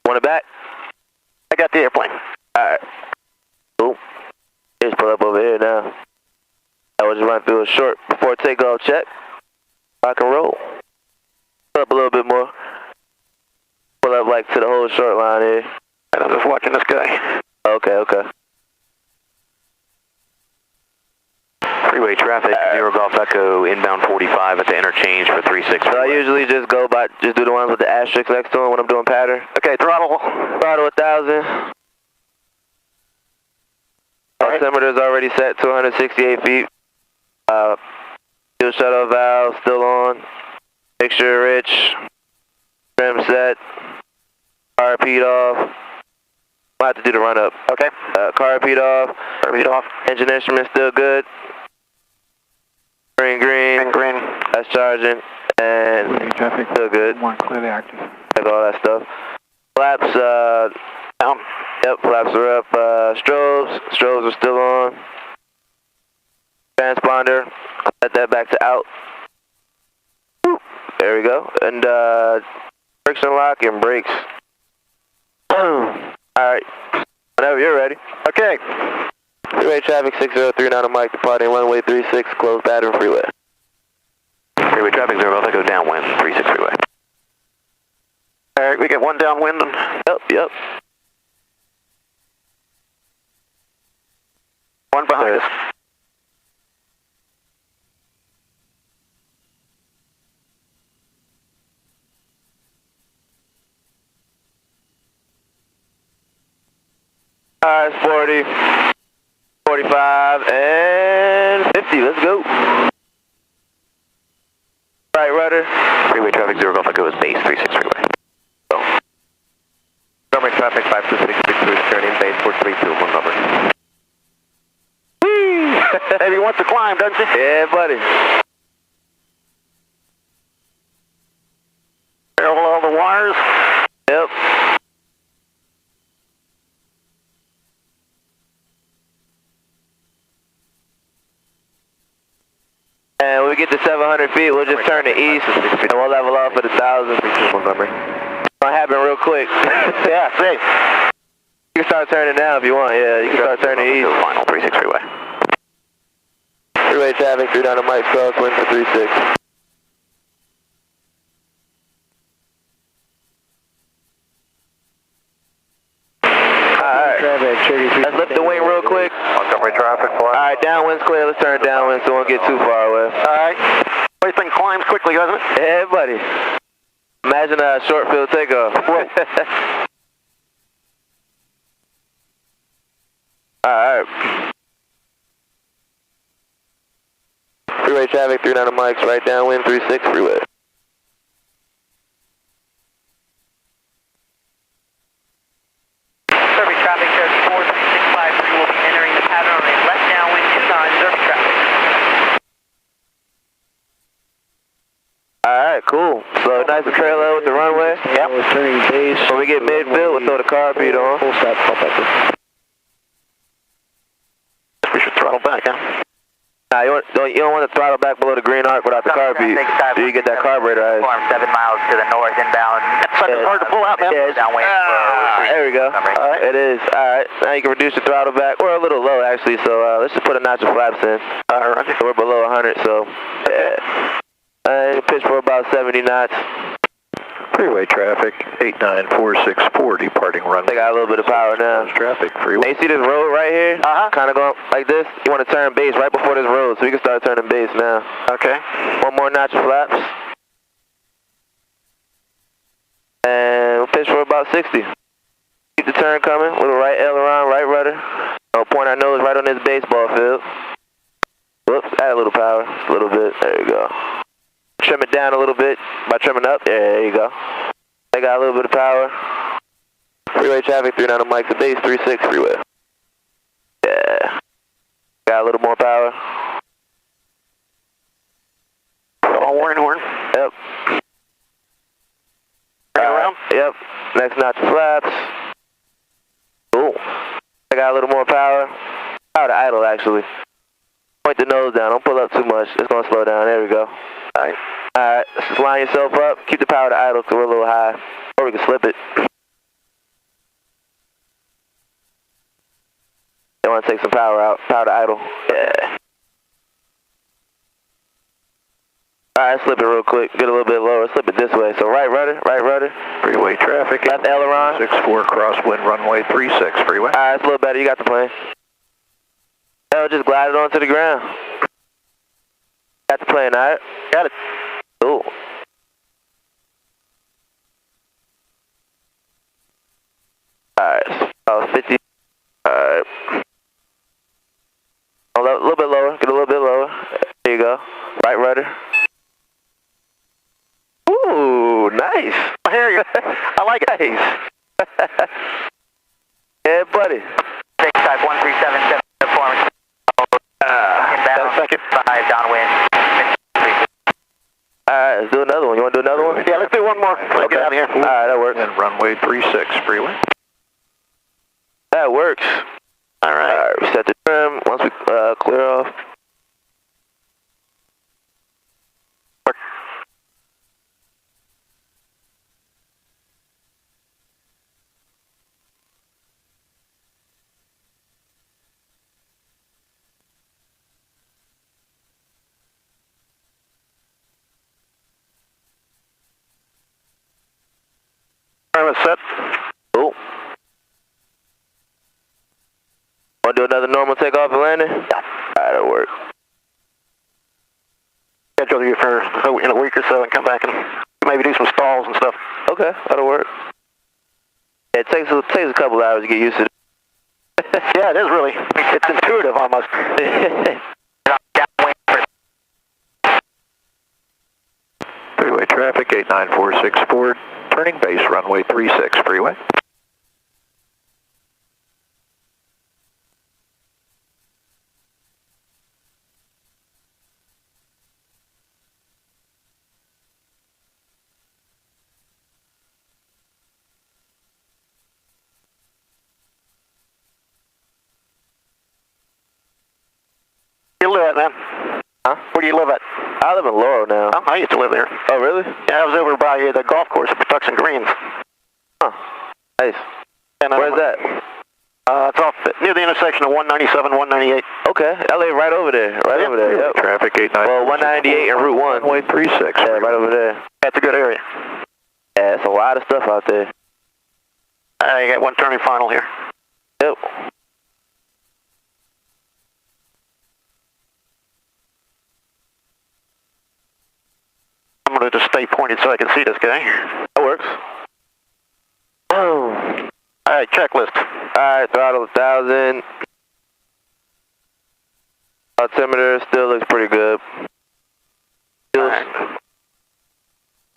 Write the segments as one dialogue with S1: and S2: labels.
S1: Want it back?
S2: I got the airplane.
S1: Alright. Cool. Just pull up over here now. I was just run through a short before takeoff check. Rock and roll. Pull up a little bit more. Pull up like to the whole short line here.
S2: And I'm just watching this guy.
S1: Okay.
S2: Freeway traffic, 0 Golf Echo, inbound 45 at the interchange for 36.
S1: So I usually just do the ones with the asterisk next to them when I'm doing pattern.
S2: Okay, throttle.
S1: Throttle 1,000. Altimeter's already set to 168 feet. Fuel shuttle valve still on. Mixture rich. Trim set. Car repeat off. I'll have to do the run up.
S2: Okay.
S1: Car repeat off. Engine instrument still good. Green. That's charging. And
S3: traffic.
S1: Still good.
S3: More clearly active.
S1: Like all that stuff. Flaps,
S2: down.
S1: Yep, flaps are up. Strobes are still on. Transponder, set that back to out. There we go. And friction lock and brakes. Alright. Whenever you're ready.
S2: Okay.
S1: Freeway traffic 6039 on Mike, departing runway 36, close pattern freeway.
S2: Freeway traffic 0 Golf Echo, downwind, 36 freeway. Alright, we get one downwind.
S1: Yep.
S2: One behind us.
S1: Alright, 40, 45, and 50. Let's go. Right rudder.
S2: Freeway traffic 0 Golf Echo is base, 36 freeway.
S1: Runway traffic 52662 is turning base 432, one number.
S2: He wants to climb, doesn't he?
S1: Yeah, buddy.
S2: Parallel all the wires.
S1: Yep. And when we get to 700 feet, we'll just turn to east and we'll level off at 1,000. Montgomery. It's gonna happen real quick.
S2: Yeah, safe.
S1: You can start turning now if you want. Yeah, you can start turning east.
S2: Final 36 freeway.
S1: Freeway traffic 39 on Mike's crosswind for 36. Alright. Let's lift the wing real quick.
S2: Montgomery traffic.
S1: Alright, downwind's clear. Let's turn downwind so we won't get too far away.
S2: Alright. Everything climbs quickly, doesn't it?
S1: Yeah, buddy. Imagine a short field takeoff. Alright. Freeway traffic 39 on Mike's, right downwind 36 freeway.
S4: Survey traffic, there's 43653 will be entering the pattern on a left downwind 29 survey traffic.
S1: Alright, cool. So nice and parallel with the runway.
S2: Yep.
S3: We're turning base.
S1: When we get midfield, we'll throw the car repeat on.
S3: Full stop, pop back.
S2: We should throttle back, huh?
S1: Nah, you don't want to throttle back below the green arc without the car repeat. So you get that carburetor ice.
S4: Form 7 miles to the north inbound.
S2: That's hard to pull out, man.
S1: Yeah,
S4: Downwind.
S1: there we go.
S2: Alright.
S1: It is. Alright. Now you can reduce the throttle back. We're a little low actually, so let's just put a notch of flaps in.
S2: Alright.
S1: So we're below 100, so yeah. Pitch for about 70 knots.
S2: Freeway traffic 89464 departing runway.
S1: They got a little bit of power now.
S2: Traffic freeway.
S1: Hey, you see this road right here? Kind of going like this. You want to turn base right before this road, so we can start turning base now.
S2: Okay.
S1: One more notch of flaps. And we'll pitch for about 60. Keep the turn coming with a right aileron, right rudder. I'll point our nose right on this baseball field. Whoops, add a little power, a little bit. There you go. Trim it down a little bit by trimming up. Yeah, there you go. They got a little bit of power. Freeway traffic 39 on Mike, the base 36 freeway. Yeah. Got a little more power.
S2: All warning horn.
S1: Yep.
S2: Turn around.
S1: Yep. Next notch of flaps. Cool. I got a little more power. Power to idle actually. Point the nose down. Don't pull up too much. It's gonna slow down. There we go.
S2: Alright.
S1: Alright, just line yourself up. Keep the power to idle because we're a little high. Or we can slip it. You want to take some power out. Power to idle. Yeah. Alright, slip it real quick. Get a little bit lower. Slip it this way. So right rudder, right rudder.
S2: Freeway traffic.
S1: Left aileron.
S2: 64 crosswind runway 36 freeway.
S1: Alright, it's a little better. You got the plane. Hell, just glide it onto the ground. Got the plane, alright? Got it. Cool. Alright, about 50. Alright. A little bit lower. Get a little bit lower. There you go. Right rudder. Ooh, nice. I hear you. I like it. Nice. Yeah, buddy.
S4: Take type 1377 performance. Inbound,
S2: second.
S4: 5 downwind.
S1: Alright, let's do another one. You want to do another one?
S2: Yeah, let's do one more. Let's get out of here.
S1: Alright, that works.
S2: And runway 36 freeway.
S1: That works. Alright, we set the trim. Once we clear off.
S2: Set.
S1: Cool. Want to do another normal takeoff and landing? Yeah. Alright, that'll work.
S2: Schedule you for in a week or so and come back and maybe do some stalls and stuff.
S1: Okay, that'll work. Yeah, it takes a couple hours to get used to it.
S2: Yeah, it is really. It's intuitive almost. Freeway traffic 89464. Turning base runway 36 freeway. You live at, man?
S1: Huh?
S2: Where do you live at?
S1: I live in Laurel now.
S2: Oh, I used to live there.
S1: Oh, really?
S2: Yeah, I was over by the golf course at Patuxent Greens.
S1: Huh. Nice.
S2: And
S1: where's that?
S2: It's off near the intersection of 197, 198.
S1: Okay, I live right over there. Right over there. Yep.
S2: Traffic 89.
S1: Well, 198 and Route 1.
S2: Runway 36.
S1: Yeah, right over there.
S2: That's a good area.
S1: Yeah, it's a lot of stuff out there.
S2: You got one turning final here.
S1: Yep.
S2: I'm going to just stay pointed so I can see this guy.
S1: That works. Oh.
S2: Alright, checklist.
S1: Alright, throttle 1,000. Altimeter still looks pretty good.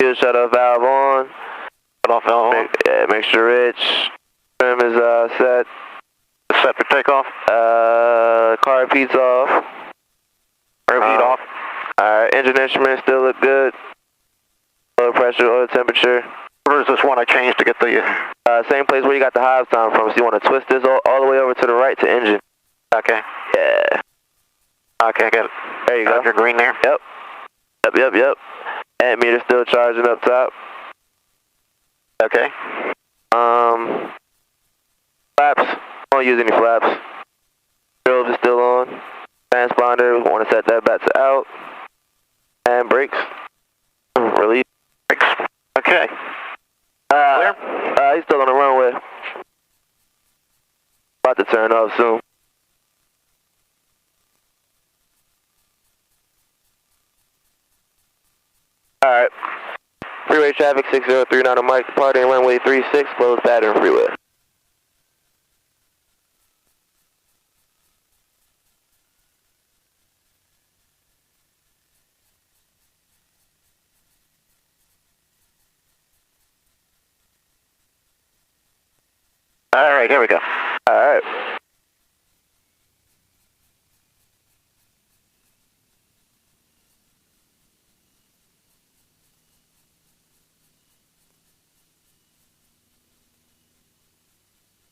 S1: Fuel shut-off valve on.
S2: Shut-off valve on.
S1: Yeah, mixture rich. Trim is set.
S2: Set for takeoff.
S1: Carb heat's off.
S2: Carb heat off.
S1: Alright, engine instruments still look good. Oil pressure, oil temperature.
S2: Where's this one I changed to get the...
S1: Same place where you got the hive time from, so you want to twist this all the way over to the right to engine.
S2: Okay.
S1: Yeah.
S2: Okay, I got it.
S1: There you go.
S2: Your green there?
S1: Yep. Yep. And meter still charging up top.
S2: Okay.
S1: Flaps. Don't use any flaps. Strobe is still on. Transponder, we want to set that back to out. And brakes. Release.
S2: Brakes. Okay.
S1: Clear? He's still on the runway. About to turn off soon. Alright. Freeway traffic 6039 on Mike, departing runway 36, closed pattern freeway.
S2: Alright, here we go.
S1: Alright.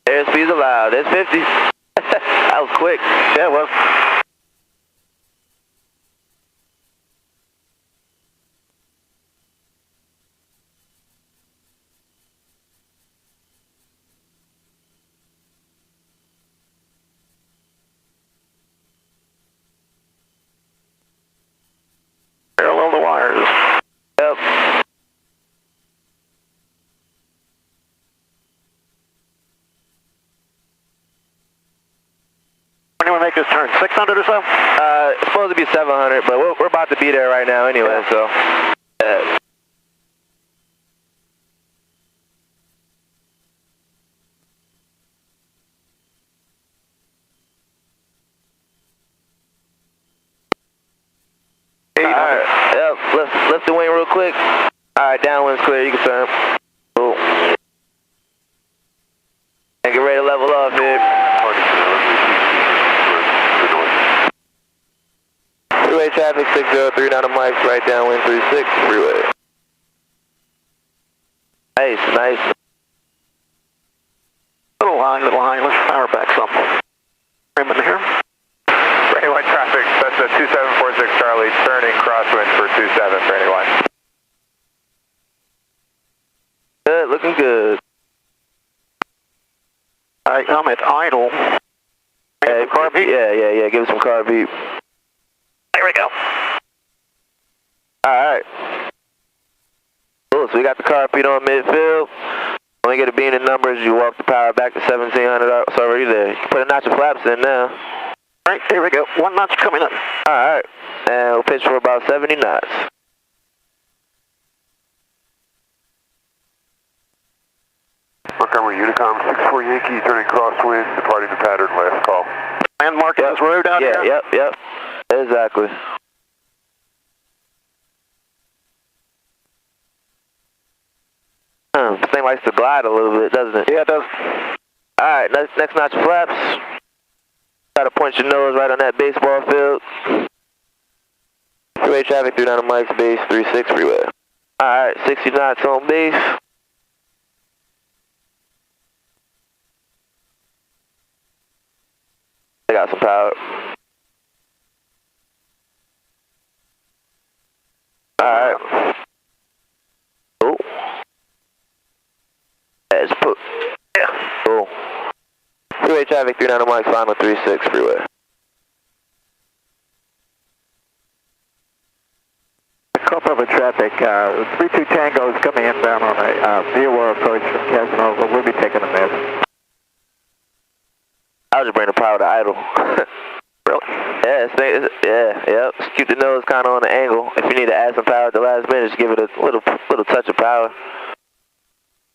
S1: Airspeed's allowed. There's 50. That was quick.
S2: Yeah, well.
S1: Yep.
S2: When do we make this turn? 600 or so?
S1: It's supposed to be 700, but we're about to be there right now anyway, so. Alright, yep, lift the wing real quick. Alright, downwind's clear, you can turn. Cool. And get ready to level off here. Freeway traffic 603 down the mics, right downwind 36, freeway. Nice.
S2: Little high. Let's power back some. Rim in here.
S5: Freeway traffic, that's a 2746 Charlie, turning crosswind for 27 for anyone.
S1: Good, looking good.
S2: Alright, I'm at idle. Car beat?
S1: Yeah, give it some car beat.
S2: There we go.
S1: Alright. Cool, so we got the car beat on midfield. When we get a beam in numbers, you walk the power back to 1700, it's already there. You can put a notch of flaps in now.
S2: Alright, there we go. One notch coming up.
S1: Alright, and we'll pitch for about 70 knots.
S5: Montgomery Unicom 64 Yankee, turning crosswind, departing the pattern, last call.
S2: Landmark this road out here?
S1: Yep. Exactly. This thing likes to glide a little bit, doesn't it?
S2: Yeah, it does.
S1: Alright, next notch of flaps. Try to point your nose right on that baseball field. Freeway traffic through down the mics, base 36 freeway. Alright, 60 knots on base. I got some power. Alright. Oh. Let's put. Yeah. Cool. Freeway traffic through down the mics, final 36 freeway.
S3: Culpeper traffic, 32 Tango is coming inbound on a V-War approach from Casanova. We'll be taking a miss.
S1: I'll just bring the power to idle.
S2: Really?
S1: Yep. Just keep the nose kind of on the angle. If you need to add some power at the last minute, just give it a little touch of power.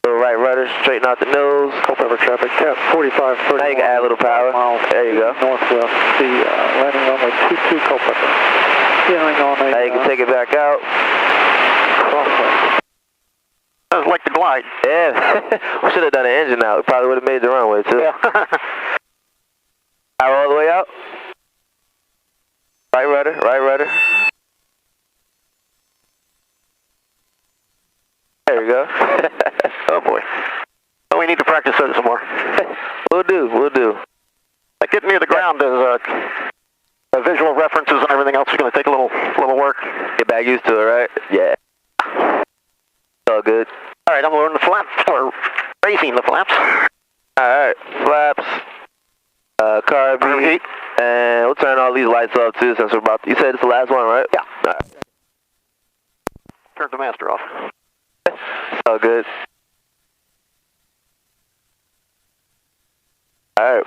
S1: Little right rudder, straighten out the nose.
S3: Culpeper traffic, 45, 30.
S1: Now you can add a little power. There you go.
S3: Northwest, landing runway 22 Culpeper. Feeling on a...
S1: Now you can take it back out.
S3: Crossway.
S2: Sounds like the glide.
S1: Yeah. We should have done an engine out. We probably would have made the runway too.
S2: Yeah.
S1: Power all the way out. Right rudder. There we go.
S2: Oh boy. Well, we need to practice those some more.
S1: We'll do.
S2: Like getting near the ground is visual references and everything else is going to take a little work.
S1: Get back used to it, right? Yeah. It's all good.
S2: All right, I'm lowering the flaps, or raising the flaps.
S1: All right, flaps, car beat, and we'll turn all these lights off too since we're about to, you said it's the last one, right?
S2: Yeah.
S1: All right.
S2: Turn the master off.
S1: It's all good. All right.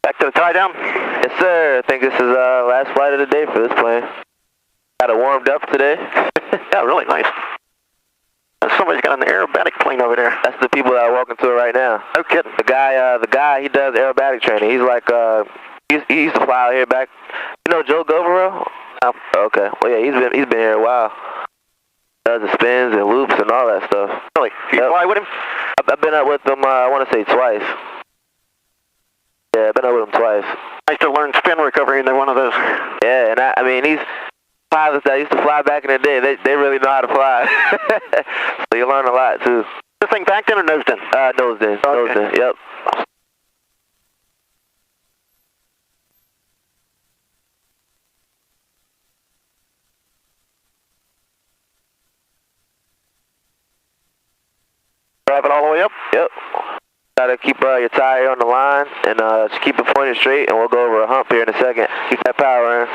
S2: Back to the tie down?
S1: Yes, sir. I think this is last flight of the day for this plane. Got it warmed up today.
S2: Yeah, really nice. Somebody's got an aerobatic plane over there.
S1: That's the people that are walking to it right now.
S2: No kidding.
S1: The guy, he does aerobatic training. He's like, he used to fly out here back. You know Joe W00? Oh, okay. Well, yeah, he's been here a while. Does the spins and loops and all that stuff.
S2: Really? You fly with him?
S1: I've been up with him. I want to say twice. Yeah, I've been up with him twice.
S2: I used to learn spin recovery in one of those.
S1: Yeah, and I mean, these pilots that used to fly back in the day, they really know how to fly. So you learn a lot too.
S2: This thing backed in or nosed in?
S1: Nosed in.
S2: Okay.
S1: Nosed in. Yep.
S2: Drive it all the way up?
S1: Yep. Gotta keep your tire on the line and just keep it pointed straight, and we'll go over a hump here in a second. Keep that power in.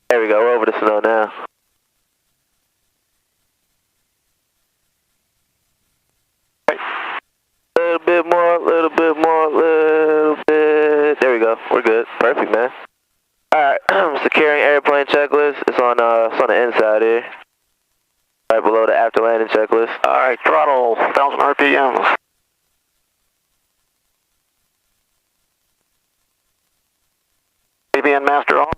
S1: There we go. We're over the snow now. We're good. Perfect, man. Alright, securing airplane checklist. It's on the inside here. Right below the after landing checklist.
S2: Alright, throttle, 1,000 RPMs. ABN master off.